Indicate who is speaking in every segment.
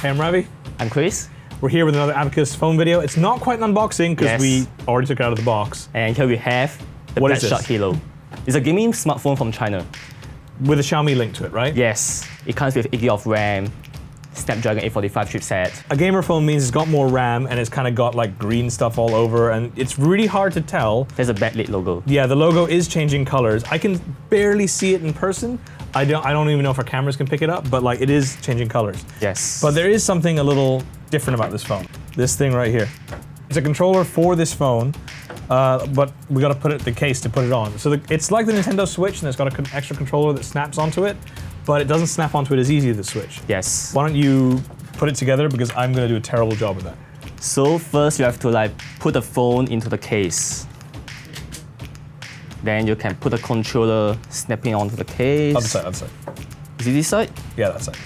Speaker 1: Hey, I'm Ravi.
Speaker 2: I'm Chris.
Speaker 1: We're here with another Abacus phone video. It's not quite an unboxing because we already took it out of the box.
Speaker 2: And here we have the Black Shark Helo. It's a gaming smartphone from China.
Speaker 1: With a Xiaomi link to it, right?
Speaker 2: Yes. It comes with 8GB of RAM, Snapdragon 845 chipset.
Speaker 1: A gamer phone means it's got more RAM and it's kind of got like green stuff all over, and it's really hard to tell.
Speaker 2: There's a backlit logo.
Speaker 1: Yeah, the logo is changing colors. I can barely see it in person. I don't even know if our cameras can pick it up, but like it is changing colors.
Speaker 2: Yes.
Speaker 1: But there is something a little different about this phone. This thing right here. It's a controller for this phone, but we got to put it in the case to put it on. So it's like the Nintendo Switch, and it's got an extra controller that snaps onto it, but it doesn't snap onto it as easy as the Switch.
Speaker 2: Yes.
Speaker 1: Why don't you put it together, because I'm going to do a terrible job with that.
Speaker 2: So first you have to like put the phone into the case. Then you can put the controller snapping onto the case.
Speaker 1: Other side, other side.
Speaker 2: Is it this side?
Speaker 1: Yeah, that side.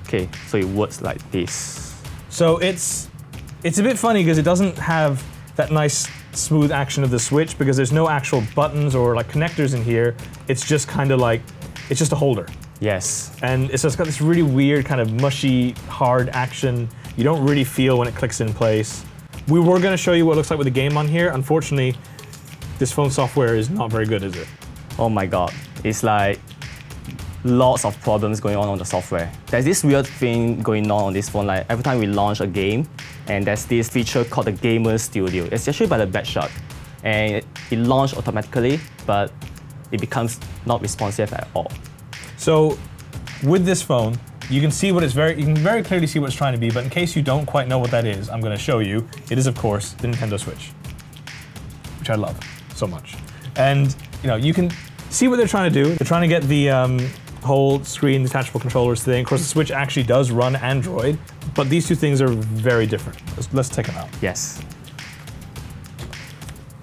Speaker 2: Okay, so it works like this.
Speaker 1: So it's a bit funny because it doesn't have that nice smooth action of the Switch, because there's no actual buttons or like connectors in here. It's just kind of like, it's just a holder.
Speaker 2: Yes.
Speaker 1: And it's got this really weird kind of mushy, hard action. You don't really feel when it clicks in place. We were going to show you what it looks like with the game on here. Unfortunately, this phone software is not very good, is it?
Speaker 2: Oh my god. It's like lots of problems going on the software. There's this weird thing going on this phone, like every time we launch a game, and there's this feature called the Gamer Studio. It's actually by the Black Shark. And it launched automatically, but it becomes not responsive at all.
Speaker 1: So with this phone, you can very clearly see what it's trying to be, but in case you don't quite know what that is, I'm going to show you. It is, of course, the Nintendo Switch, which I love so much. And you can see what they're trying to do. They're trying to get the whole screen detachable controllers thing. Of course, the Switch actually does run Android, but these two things are very different. Let's take them out.
Speaker 2: Yes.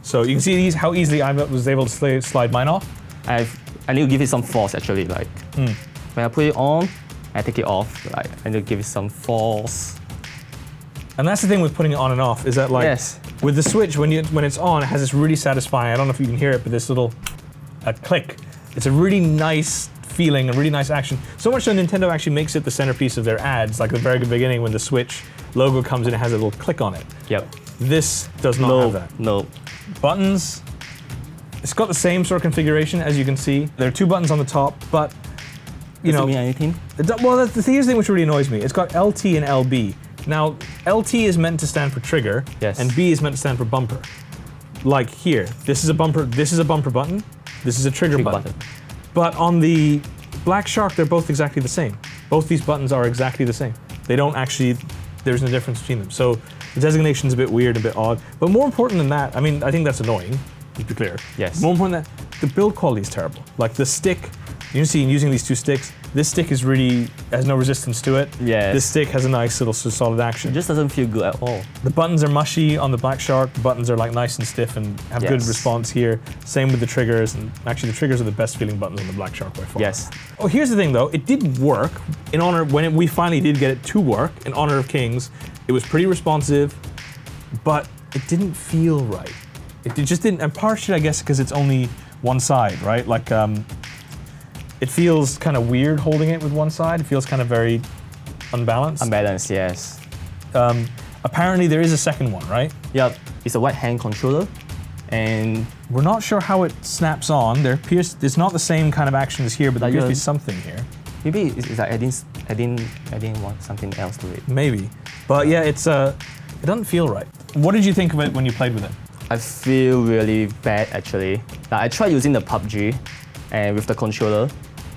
Speaker 1: So you can see how easily I was able to slide mine off.
Speaker 2: I need to give it some force actually. Like when I put it on, I take it off. Like I need to give it some force.
Speaker 1: And that's the thing with putting it on and off, is that like with the Switch, when it's on, it has this really satisfying, I don't know if you can hear it, but this little click. It's a really nice feeling, a really nice action. So much so Nintendo actually makes it the centerpiece of their ads, like the very good beginning when the Switch logo comes in, it has a little click on it.
Speaker 2: Yep.
Speaker 1: This does not have that.
Speaker 2: No.
Speaker 1: Buttons, it's got the same sort of configuration as you can see. There are two buttons on the top, but
Speaker 2: Does it mean anything?
Speaker 1: Well, here's the thing which really annoys me. It's got LT and LB. Now, LT is meant to stand for trigger, and B is meant to stand for bumper. Like here, this is a bumper button, this is a trigger button. But on the Black Shark, they're both exactly the same. Both these buttons are exactly the same. They don't actually, there's no difference between them. So the designation's a bit weird, a bit odd. But more important than that, I think that's annoying, to be clear.
Speaker 2: Yes.
Speaker 1: More important than that, the build quality is terrible. Like the stick, you can see using these two sticks, this stick has no resistance to it.
Speaker 2: Yes.
Speaker 1: This stick has a nice little solid action.
Speaker 2: It just doesn't feel good at all.
Speaker 1: The buttons are mushy on the Black Shark. The buttons are like nice and stiff and have good response here. Same with the triggers, and actually the triggers are the best feeling buttons on the Black Shark by far.
Speaker 2: Yes.
Speaker 1: Oh, here's the thing though, it did work in honor, we finally did get it to work, in honor of Kings. It was pretty responsive, but it didn't feel right. It just didn't, and partially I guess because it's only one side, right? Like, it feels kind of weird holding it with one side. It feels kind of very unbalanced.
Speaker 2: Unbalanced, yes.
Speaker 1: Apparently there is a second one, right?
Speaker 2: Yep, it's a white hand controller, and
Speaker 1: we're not sure how it snaps on. There's not the same kind of action as here, but there appears to be something here.
Speaker 2: Maybe it's like adding something else to it.
Speaker 1: Maybe, but yeah, it doesn't feel right. What did you think of it when you played with it?
Speaker 2: I feel really bad actually. Like, I tried using the PUBG, and with the controller,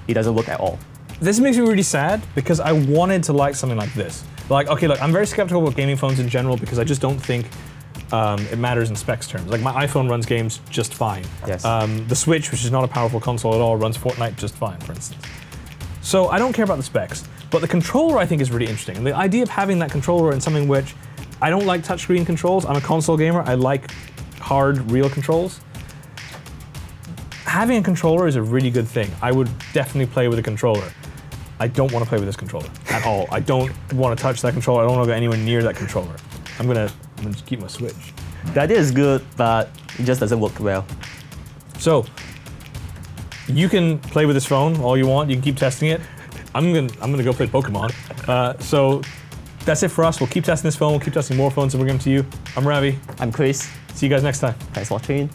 Speaker 2: it doesn't work at all.
Speaker 1: This makes me really sad because I wanted to like something like this. Like, okay, look, I'm very skeptical about gaming phones in general because I just don't think it matters in specs terms. Like my iPhone runs games just fine.
Speaker 2: Yes.
Speaker 1: The Switch, which is not a powerful console at all, runs Fortnite just fine, for instance. So I don't care about the specs, but the controller I think is really interesting. And the idea of having that controller in something which, I don't like touchscreen controls. I'm a console gamer. I like hard, real controls. Having a controller is a really good thing. I would definitely play with a controller. I don't want to play with this controller at all. I don't want to touch that controller. I don't want to go anywhere near that controller. I'm gonna just keep my Switch.
Speaker 2: The idea is good, but it just doesn't work well.
Speaker 1: So, you can play with this phone all you want. You can keep testing it. I'm gonna go play Pokemon. So that's it for us. We'll keep testing this phone. We'll keep testing more phones and bring them to you. I'm Ravi.
Speaker 2: I'm Chris.
Speaker 1: See you guys next time.
Speaker 2: Thanks for watching.